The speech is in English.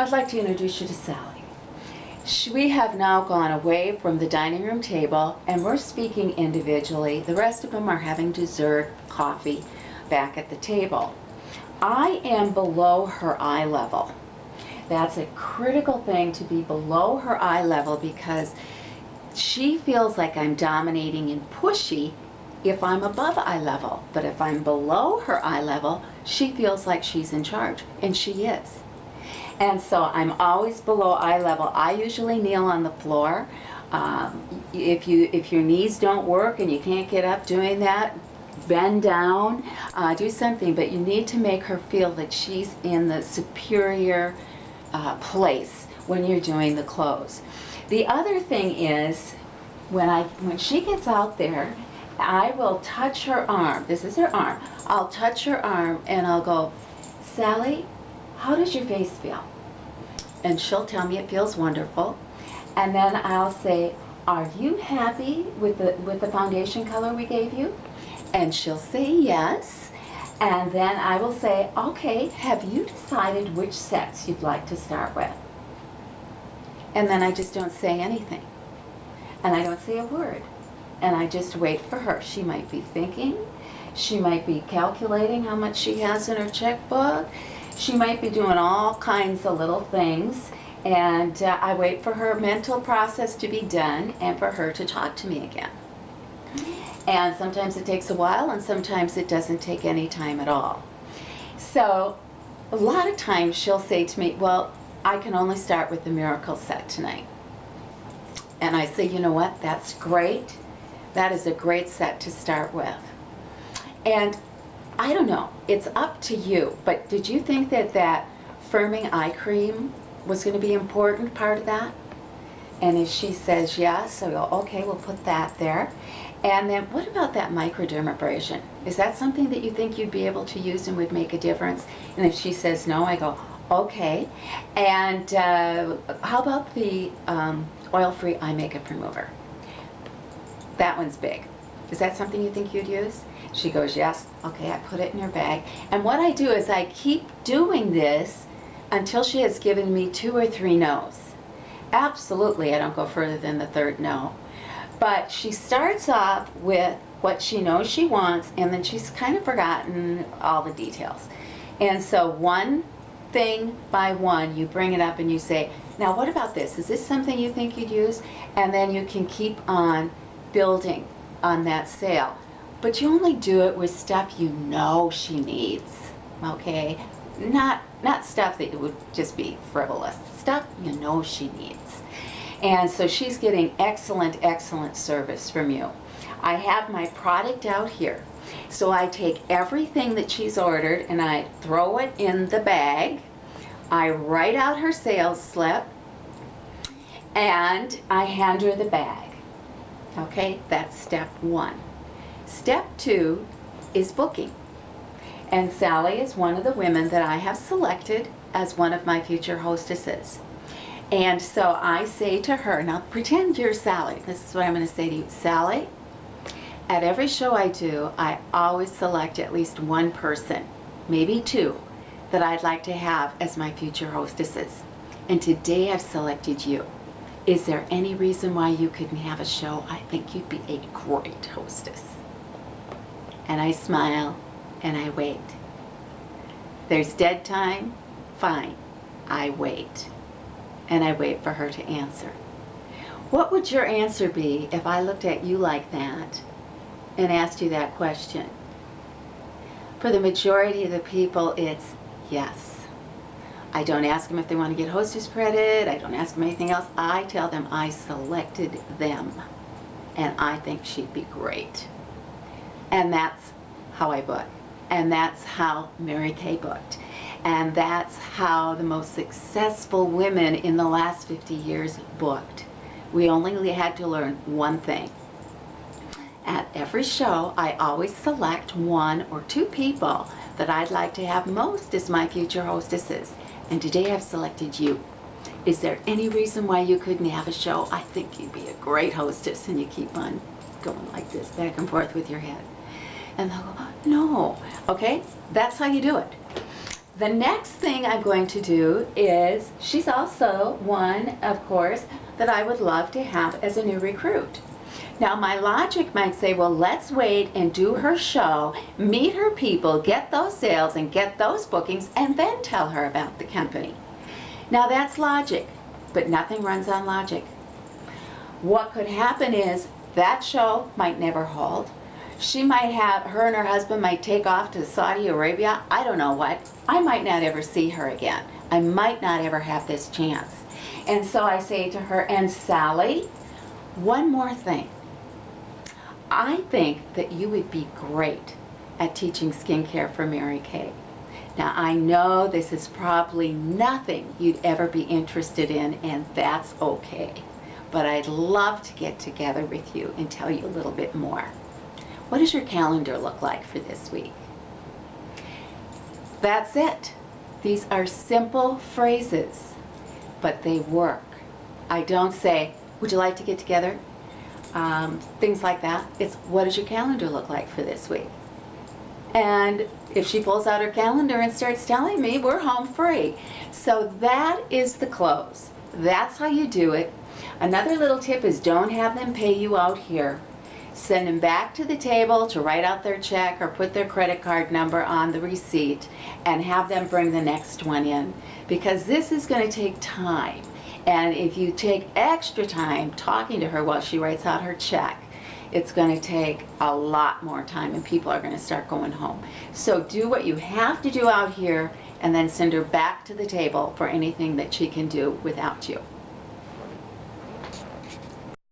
I'd like to introduce you to Sally. We have now gone away from the dining room table and we're speaking individually. The rest of them are having dessert, coffee, back at the table. I am below her eye level. That's a critical thing, to be below her eye level, because she feels like I'm dominating and pushy if I'm above eye level. But if I'm below her eye level, she feels like she's in charge, and she is. And so I'm always below eye level. I usually kneel on the floor. If your knees don't work and you can't get up doing that, bend down, do something. But you need to make her feel that she's in the superior place when you're doing the close. The other thing is, when she gets out there, I will touch her arm. This is her arm. I'll touch her arm and I'll go, Sally, how does your face feel? And she'll tell me it feels wonderful. And then I'll say, are you happy with the foundation color we gave you? And she'll say yes. And then I will say, okay, have you decided which sets you'd like to start with? And then I just don't say anything. And I don't say a word. And I just wait for her. She might be thinking. She might be calculating how much she has in her checkbook. She might be doing all kinds of little things. And I wait for her mental process to be done and for her to talk to me again. And sometimes it takes a while, and sometimes it doesn't take any time at all. So a lot of times she'll say to me, well, I can only start with the miracle set tonight. And I say, you know what, that's great. That is a great set to start with. And I don't know, it's up to you, but did you think that firming eye cream was going to be an important part of that? And if she says yes, I go, okay, we'll put that there. And then what about that microdermabrasion? Is that something that you think you'd be able to use and would make a difference? And if she says no, I go, okay. And how about the oil-free eye makeup remover? That one's big. Is that something you think you'd use? She goes, yes. Okay, I put it in her bag. And what I do is I keep doing this until she has given me 2 or 3 no's. Absolutely, I don't go further than the 3rd no. But she starts off with what she knows she wants, and then she's kind of forgotten all the details. And so one thing by one, you bring it up and you say, now what about this? Is this something you think you'd use? And then you can keep on building on that sale. But you only do it with stuff you know she needs, okay? Not stuff that would just be frivolous. Stuff you know she needs. And so she's getting excellent, excellent service from you. I have my product out here. So I take everything that she's ordered and I throw it in the bag. I write out her sales slip and I hand her the bag. Okay, that's step 1. Step 2 is booking. And Sally is one of the women that I have selected as one of my future hostesses. And so I say to her, now pretend you're Sally. This is what I'm going to say to you. Sally, at every show I do, I always select at least one person, maybe 2, that I'd like to have as my future hostesses. And today I've selected you. Is there any reason why you couldn't have a show? I think you'd be a great hostess. And I smile and I wait. There's dead time, fine, I wait. And I wait for her to answer. What would your answer be if I looked at you like that and asked you that question? For the majority of the people, it's yes. I don't ask them if they want to get hostess credit. I don't ask them anything else. I tell them I selected them and I think she'd be great. And that's how I book. And that's how Mary Kay booked. And that's how the most successful women in the last 50 years booked. We only had to learn one thing. At every show, I always select 1 or 2 people that I'd like to have most as my future hostesses. And today I've selected you. Is there any reason why you couldn't have a show? I think you'd be a great hostess. And you keep on going like this, back and forth with your head. And they'll go, no. Okay, that's how you do it. the next thing I'm going to do is, she's also one, of course, that I would love to have as a new recruit. Now, my logic might say, well, let's wait and do her show, meet her people, get those sales and get those bookings, and then tell her about the company. Now, that's logic, but nothing runs on logic. What could happen is that show might never hold. She might have, her and her husband might take off to Saudi Arabia. I don't know what. I might not ever see her again. I might not ever have this chance. And so I say to her, and Sally, one more thing. I think that you would be great at teaching skincare for Mary Kay. Now, I know this is probably nothing you'd ever be interested in, and that's okay. But I'd love to get together with you and tell you a little bit more. What does your calendar look like for this week? That's it. These are simple phrases, but they work. I don't say, would you like to get together? Things like that. It's, what does your calendar look like for this week? And if she pulls out her calendar and starts telling me, we're home free. So that is the close. That's how you do it. Another little tip is, don't have them pay you out here. Send them back to the table to write out their check or put their credit card number on the receipt and have them bring the next one in, because this is going to take time. And if you take extra time talking to her while she writes out her check, it's going to take a lot more time and people are going to start going home. So do what you have to do out here and then send her back to the table for anything that she can do without you.